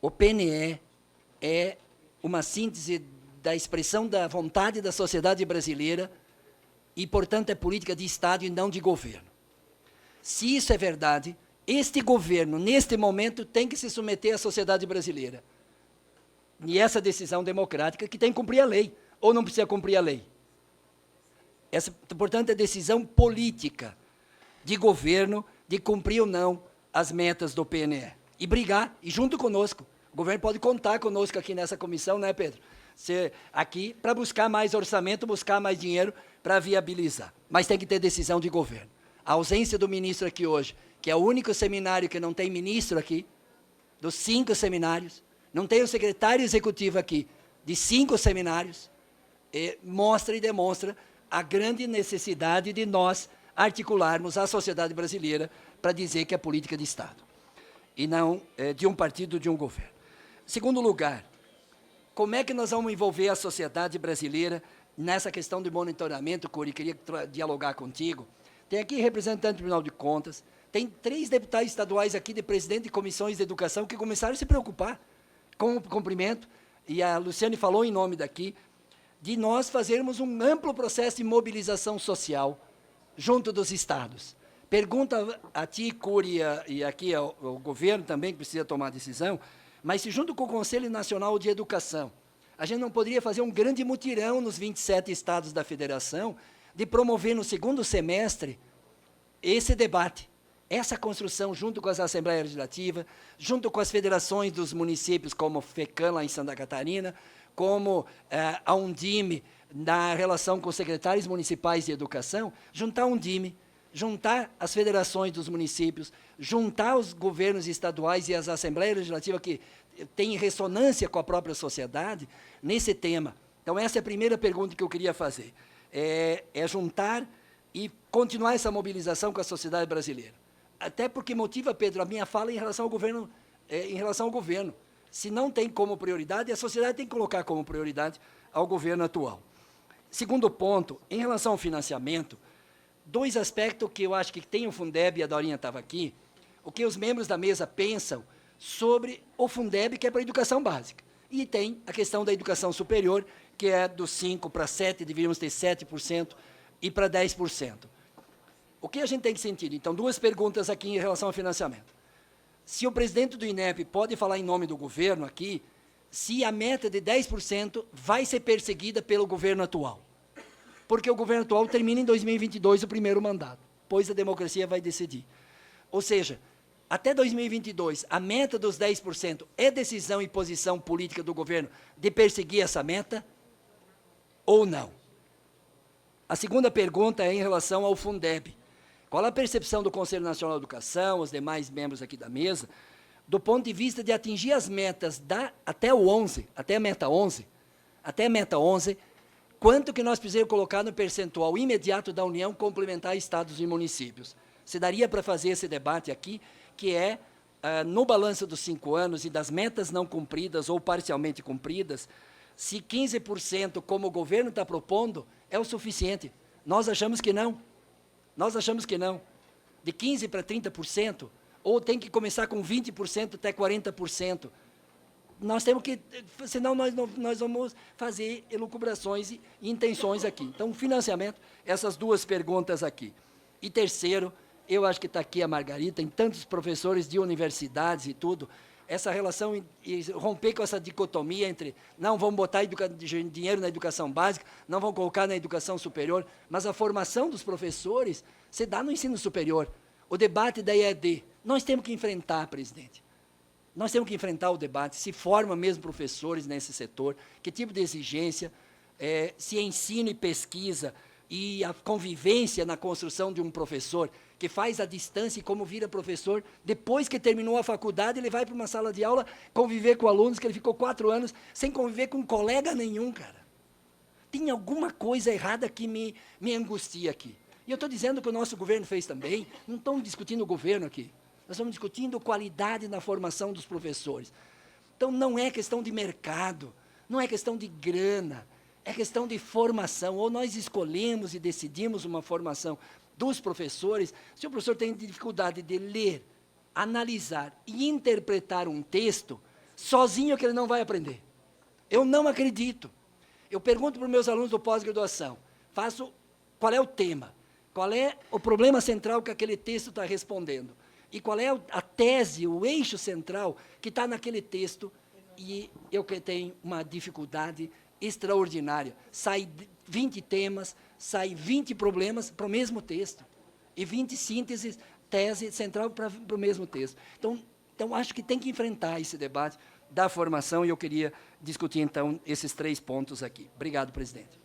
O PNE é uma síntese da expressão da vontade da sociedade brasileira e, portanto, é política de Estado e não de governo. Se isso é verdade, este governo, neste momento, tem que se submeter à sociedade brasileira. E essa decisão democrática que tem que cumprir a lei, ou não precisa cumprir a lei. Essa, portanto, é decisão política de governo de cumprir ou não as metas do PNE. E brigar, e junto conosco. O governo pode contar conosco aqui nessa comissão, né, Pedro? Aqui, para buscar mais orçamento, buscar mais dinheiro para viabilizar. Mas tem que ter decisão de governo. A ausência do ministro aqui hoje, que é o único seminário que não tem ministro aqui, dos 5 seminários, não tem o secretário executivo aqui, de 5 seminários, mostra e demonstra a grande necessidade de nós articularmos a sociedade brasileira para dizer que é política de Estado, e não de um partido, de um governo. Segundo lugar, como é que nós vamos envolver a sociedade brasileira nessa questão de monitoramento, Curi? Queria dialogar contigo. Tem aqui representante do Tribunal de Contas, tem 3 deputados estaduais aqui de presidente de comissões de educação que começaram a se preocupar com o cumprimento, e a Luciane falou em nome daqui, de nós fazermos um amplo processo de mobilização social junto dos estados. Pergunta a ti, Curi, e aqui ao governo também, que precisa tomar decisão, mas se junto com o Conselho Nacional de Educação, a gente não poderia fazer um grande mutirão nos 27 estados da federação, de promover no segundo semestre esse debate, essa construção junto com as Assembleias Legislativas, junto com as federações dos municípios, como FECAM, lá em Santa Catarina, como a Undime, na relação com os secretários municipais de educação, juntar a Undime, juntar as federações dos municípios, juntar os governos estaduais e as Assembleias Legislativas que têm ressonância com a própria sociedade nesse tema. Então, essa é a primeira pergunta que eu queria fazer. É juntar e continuar essa mobilização com a sociedade brasileira. Até porque motiva, Pedro, a minha fala em relação ao governo, Se não tem como prioridade, a sociedade tem que colocar como prioridade ao governo atual. Segundo ponto, em relação ao financiamento, 2 aspectos que eu acho que tem o Fundeb, e a Dorinha estava aqui, o que os membros da mesa pensam sobre o Fundeb, que é para a educação básica. E tem a questão da educação superior, que é dos 5% para 7%, deveríamos ter 7%, e para 10%. O que a gente tem que sentir? Então, 2 perguntas aqui em relação ao financiamento. Se o presidente do INEP pode falar em nome do governo aqui, se a meta de 10% vai ser perseguida pelo governo atual. Porque o governo atual termina em 2022 o primeiro mandato, pois a democracia vai decidir. Ou seja, até 2022, a meta dos 10% é decisão e posição política do governo de perseguir essa meta ou não? A segunda pergunta é em relação ao Fundeb. Qual a percepção do Conselho Nacional de Educação, os demais membros aqui da mesa, do ponto de vista de atingir as metas até a meta 11, quanto que nós precisamos colocar no percentual imediato da União complementar estados e municípios? Se daria para fazer esse debate aqui, que é, no balanço dos 5 anos e das metas não cumpridas ou parcialmente cumpridas, se 15%, como o governo está propondo, é o suficiente. Nós achamos que não. De 15% para 30%, ou tem que começar com 20% até 40%. Nós temos que, senão nós vamos fazer elucubrações e intenções aqui. Então, financiamento, essas 2 perguntas aqui. E terceiro, eu acho que está aqui a Margarida, tem tantos professores de universidades e tudo, essa relação e romper com essa dicotomia entre não vamos botar dinheiro na educação básica, não vamos colocar na educação superior, mas a formação dos professores se dá no ensino superior. O debate da EAD, nós temos que enfrentar, presidente. Nós temos que enfrentar o debate, se forma mesmo professores nesse setor, que tipo de exigência, se ensino e pesquisa e a convivência na construção de um professor, que faz a distância e como vira professor, depois que terminou a faculdade, ele vai para uma sala de aula conviver com alunos, que ele ficou 4 anos sem conviver com colega nenhum, cara. Tem alguma coisa errada que me angustia aqui. E eu estou dizendo que o nosso governo fez também, não estamos discutindo o governo aqui, nós estamos discutindo qualidade na formação dos professores. Então, não é questão de mercado, não é questão de grana, é questão de formação. Ou nós escolhemos e decidimos uma formação dos professores. Se o professor tem dificuldade de ler, analisar e interpretar um texto, sozinho que ele não vai aprender. Eu não acredito. Eu pergunto para os meus alunos do pós-graduação, qual é o tema, qual é o problema central que aquele texto está respondendo, e qual é a tese, o eixo central que está naquele texto, e eu que tenho uma dificuldade extraordinária. Sai 20 temas, sai 20 problemas para o mesmo texto, e 20 sínteses, tese central para o mesmo texto. Então, acho que tem que enfrentar esse debate da formação, e eu queria discutir, então, esses 3 pontos aqui. Obrigado, presidente.